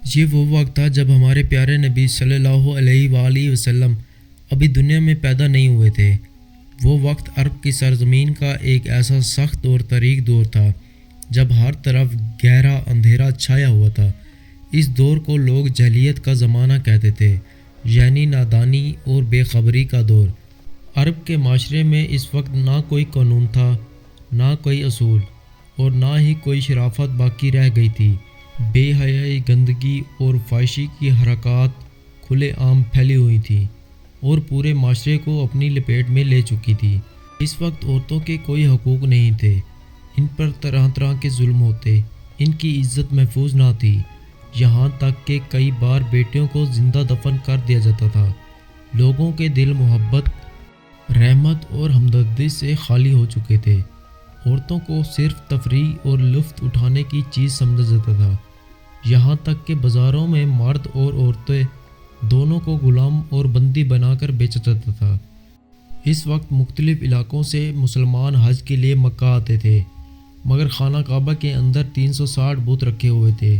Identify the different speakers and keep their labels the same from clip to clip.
Speaker 1: یہ وہ وقت تھا جب ہمارے پیارے نبی صلی اللہ علیہ وآلہ وسلم ابھی دنیا میں پیدا نہیں ہوئے تھے۔ وہ وقت عرب کی سرزمین کا ایک ایسا سخت اور تاریک دور تھا جب ہر طرف گہرا اندھیرا چھایا ہوا تھا۔ اس دور کو لوگ جاہلیت کا زمانہ کہتے تھے، یعنی نادانی اور بے خبری کا دور۔ عرب کے معاشرے میں اس وقت نہ کوئی قانون تھا، نہ کوئی اصول، اور نہ ہی کوئی شرافت باقی رہ گئی تھی۔ بے حیائی، گندگی اور فحاشی کی حرکات کھلے عام پھیلی ہوئی تھیں اور پورے معاشرے کو اپنی لپیٹ میں لے چکی تھی۔ اس وقت عورتوں کے کوئی حقوق نہیں تھے، ان پر طرح طرح کے ظلم ہوتے، ان کی عزت محفوظ نہ تھی، یہاں تک کہ کئی بار بیٹیوں کو زندہ دفن کر دیا جاتا تھا۔ لوگوں کے دل محبت، رحمت اور ہمدردی سے خالی ہو چکے تھے۔ عورتوں کو صرف تفریح اور لطف اٹھانے کی چیز سمجھا جاتا تھا، یہاں تک کہ بازاروں میں مرد اور عورتیں دونوں کو غلام اور بندی بنا کر بیچا جاتا تھا۔ اس وقت مختلف علاقوں سے مسلمان حج کے لیے مکہ آتے تھے، مگر خانہ کعبہ کے اندر 360 بت رکھے ہوئے تھے۔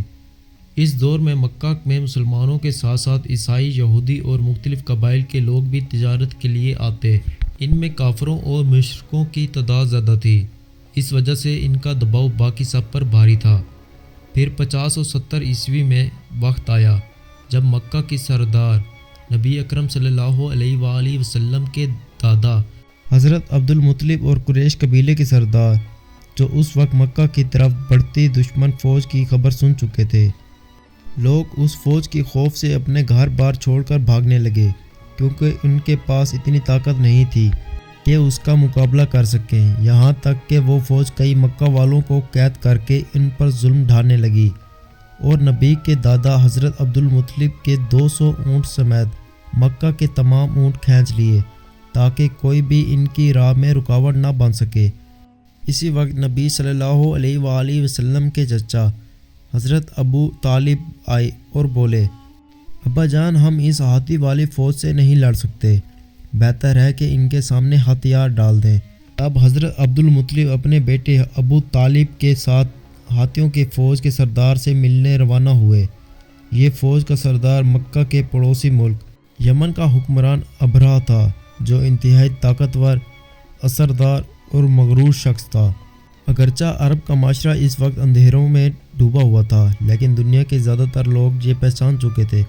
Speaker 1: اس دور میں مکہ میں مسلمانوں کے ساتھ ساتھ عیسائی، یہودی اور مختلف قبائل کے لوگ بھی تجارت کے لیے آتے۔ ان میں کافروں اور مشرکوں کی تعداد زیادہ تھی، اس وجہ سے ان کا دباؤ باقی سب پر بھاری تھا۔ پھر 50 عیسوی میں وقت آیا جب مکہ کی سردار نبی اکرم صلی اللہ علیہ وآلہ وسلم کے دادا حضرت عبد المطلب اور قریش قبیلے کے سردار، جو اس وقت مکہ کی طرف بڑھتی دشمن فوج کی خبر سن چکے تھے، لوگ اس فوج کی خوف سے اپنے گھر بار چھوڑ کر بھاگنے لگے، کیونکہ ان کے پاس اتنی طاقت نہیں تھی کہ اس کا مقابلہ کر سکیں۔ یہاں تک کہ وہ فوج کئی مکہ والوں کو قید کر کے ان پر ظلم ڈھانے لگی اور نبی کے دادا حضرت عبد المطلب کے 200 اونٹ سمیت مکہ کے تمام اونٹ کھینچ لیے تاکہ کوئی بھی ان کی راہ میں رکاوٹ نہ بن سکے۔ اسی وقت نبی صلی اللہ علیہ وآلہ وسلم کے چچا حضرت ابو طالب آئے اور بولے، ابا جان، ہم اس ہاتھی والی فوج سے نہیں لڑ سکتے، بہتر ہے کہ ان کے سامنے ہتھیار ڈال دیں۔ اب حضرت عبد المطلب اپنے بیٹے ابو طالب کے ساتھ ہاتھیوں کی فوج کے سردار سے ملنے روانہ ہوئے۔ یہ فوج کا سردار مکہ کے پڑوسی ملک یمن کا حکمران ابرہہ تھا، جو انتہائی طاقتور، اثردار اور مغرور شخص تھا۔ اگرچہ عرب کا معاشرہ اس وقت اندھیروں میں ڈوبا ہوا تھا، لیکن دنیا کے زیادہ تر لوگ یہ پہچان چکے تھے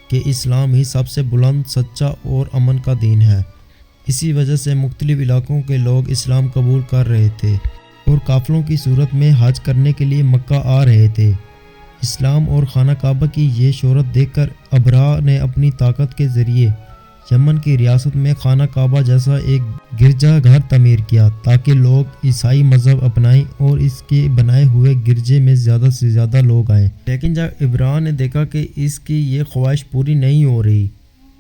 Speaker 1: کہ اسلام ہی سب سے بلند، سچا اور امن کا دین ہے۔ اسی وجہ سے مختلف علاقوں کے لوگ اسلام قبول کر رہے تھے اور قافلوں کی صورت میں حج کرنے کے لیے مکہ آ رہے تھے۔ اسلام اور خانہ کعبہ کی یہ شہرت دیکھ کر ابرہہ نے اپنی طاقت کے ذریعے یمن کی ریاست میں خانہ کعبہ جیسا ایک گرجا گھر تعمیر کیا تاکہ لوگ عیسائی مذہب اپنائیں اور اس کے بنائے ہوئے گرجے میں زیادہ سے زیادہ لوگ آئیں۔ لیکن جب ابرہہ نے دیکھا کہ اس کی یہ خواہش پوری نہیں ہو رہی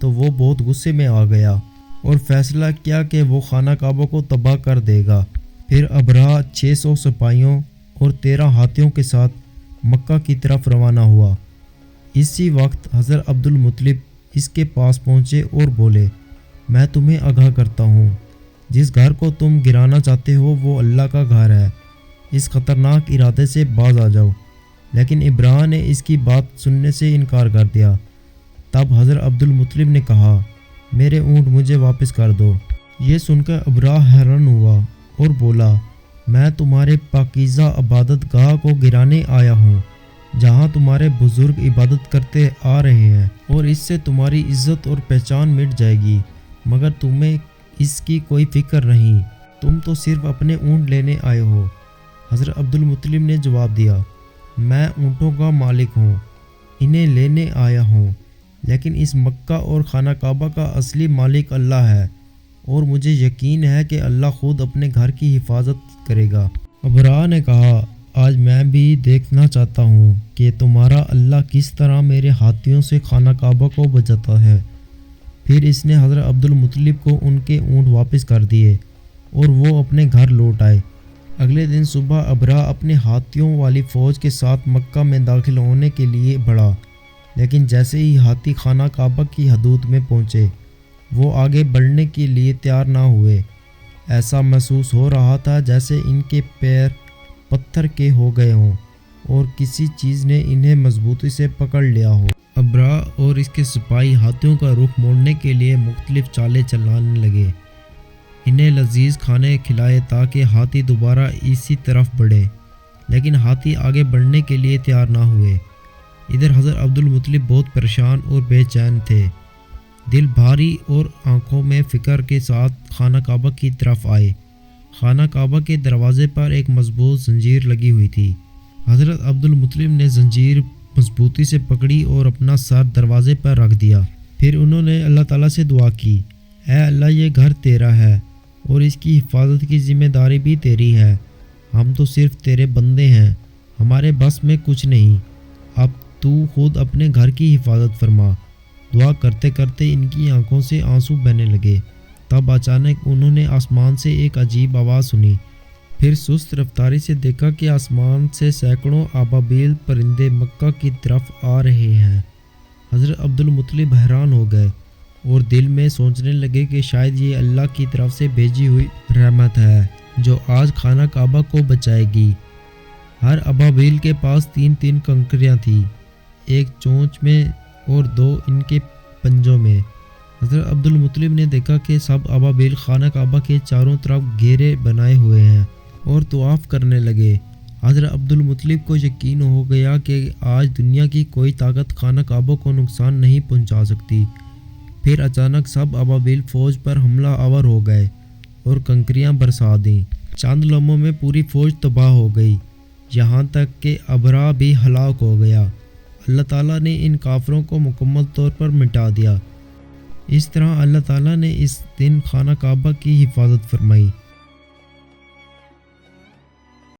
Speaker 1: تو وہ بہت غصے میں آ گیا اور فیصلہ کیا کہ وہ خانہ کعبہ کو تباہ کر دے گا۔ پھر ابرہہ 600 سپاہیوں اور 13 ہاتھیوں کے ساتھ مکہ کی طرف روانہ ہوا۔ اسی وقت حضرت عبد المطلب اس کے پاس پہنچے اور بولے، میں تمہیں آگاہ کرتا ہوں، جس گھر کو تم گرانا چاہتے ہو وہ اللہ کا گھر ہے، اس خطرناک ارادے سے باز آ جاؤ۔ لیکن ابرہہ نے اس کی بات سننے سے انکار کر دیا۔ تب حضرت عبد المطلب نے کہا، میرے اونٹ مجھے واپس کر دو۔ یہ سن کر ابرہہ حیران ہوا اور بولا، میں تمہارے پاکیزہ عبادت گاہ کو گرانے آیا ہوں، جہاں تمہارے بزرگ عبادت کرتے آ رہے ہیں، اور اس سے تمہاری عزت اور پہچان مٹ جائے گی، مگر تمہیں اس کی کوئی فکر نہیں، تم تو صرف اپنے اونٹ لینے آئے ہو۔ حضرت عبد المطلب نے جواب دیا، میں اونٹوں کا مالک ہوں، انہیں لینے آیا ہوں، لیکن اس مکہ اور خانہ کعبہ کا اصلی مالک اللہ ہے، اور مجھے یقین ہے کہ اللہ خود اپنے گھر کی حفاظت کرے گا۔ ابرہہ نے کہا، آج میں بھی دیکھنا چاہتا ہوں کہ تمہارا اللہ کس طرح میرے ہاتھیوں سے خانہ کعبہ کو بچاتا ہے۔ پھر اس نے حضرت عبد المطلب کو ان کے اونٹ واپس کر دیے اور وہ اپنے گھر لوٹ آئے۔ اگلے دن صبح ابرہہ اپنے ہاتھیوں والی فوج کے ساتھ مکہ میں داخل ہونے کے لیے بڑھا، لیکن جیسے ہی ہاتھی خانہ کعبہ کی حدود میں پہنچے، وہ آگے بڑھنے کے لیے تیار نہ ہوئے۔ ایسا محسوس ہو رہا تھا جیسے ان کے پیر پتھر کے ہو گئے ہوں۔ اور کسی چیز نے انہیں مضبوطی سے پکڑ لیا ہو۔ ابرا اور اس کے سپاہی ہاتھیوں کا رخ موڑنے کے لیے مختلف چالیں چلانے لگے، انہیں لذیذ کھانے کھلائے تاکہ ہاتھی دوبارہ اسی طرف بڑھے، لیکن ہاتھی آگے بڑھنے کے لیے تیار نہ ہوئے۔ ادھر حضرت عبدالمطلب بہت پریشان اور بے چین تھے، دل بھاری اور آنکھوں میں فکر کے ساتھ خانہ کعبہ کی طرف آئے۔ خانہ کعبہ کے دروازے پر ایک مضبوط زنجیر لگی ہوئی تھی۔ حضرت عبدالمطلب نے زنجیر مضبوطی سے پکڑی اور اپنا سر دروازے پر رکھ دیا۔ پھر انہوں نے اللہ تعالیٰ سے دعا کی، اے اللہ، یہ گھر تیرا ہے اور اس کی حفاظت کی ذمہ داری بھی تیری ہے، ہم تو صرف تیرے بندے ہیں، ہمارے بس میں کچھ نہیں، اب تو خود اپنے گھر کی حفاظت فرما۔ دعا کرتے کرتے ان کی آنکھوں سے آنسو بہنے لگے۔ تب اچانک انہوں نے آسمان سے ایک عجیب آواز سنی، پھر سست رفتاری سے دیکھا کہ آسمان سے سینکڑوں ابابیل پرندے مکہ کی طرف آ رہے ہیں۔ حضرت عبدالمطلب حیران ہو گئے اور دل میں سوچنے لگے کہ شاید یہ اللہ کی طرف سے بھیجی ہوئی رحمت ہے جو آج خانہ کعبہ کو بچائے گی۔ ہر ابابیل کے پاس 3 کنکریاں تھیں، ایک چونچ میں اور 2 ان کے پنجوں میں۔ حضرت عبدالمطلب نے دیکھا کہ سب ابابیل خانہ کعبہ کے چاروں طرف گھیرے بنائے ہوئے ہیں اور طواف کرنے لگے۔ حضرت عبدالمطلب کو یقین ہو گیا کہ آج دنیا کی کوئی طاقت خانہ کعبہ کو نقصان نہیں پہنچا سکتی۔ پھر اچانک سب ابابیل فوج پر حملہ آور ہو گئے اور کنکریاں برسا دیں۔ چند لمحوں میں پوری فوج تباہ ہو گئی، یہاں تک کہ ابرا بھی ہلاک ہو گیا۔ اللہ تعالیٰ نے ان کافروں کو مکمل طور پر مٹا دیا۔ اس طرح اللہ تعالیٰ نے اس دن خانہ کعبہ کی حفاظت فرمائی۔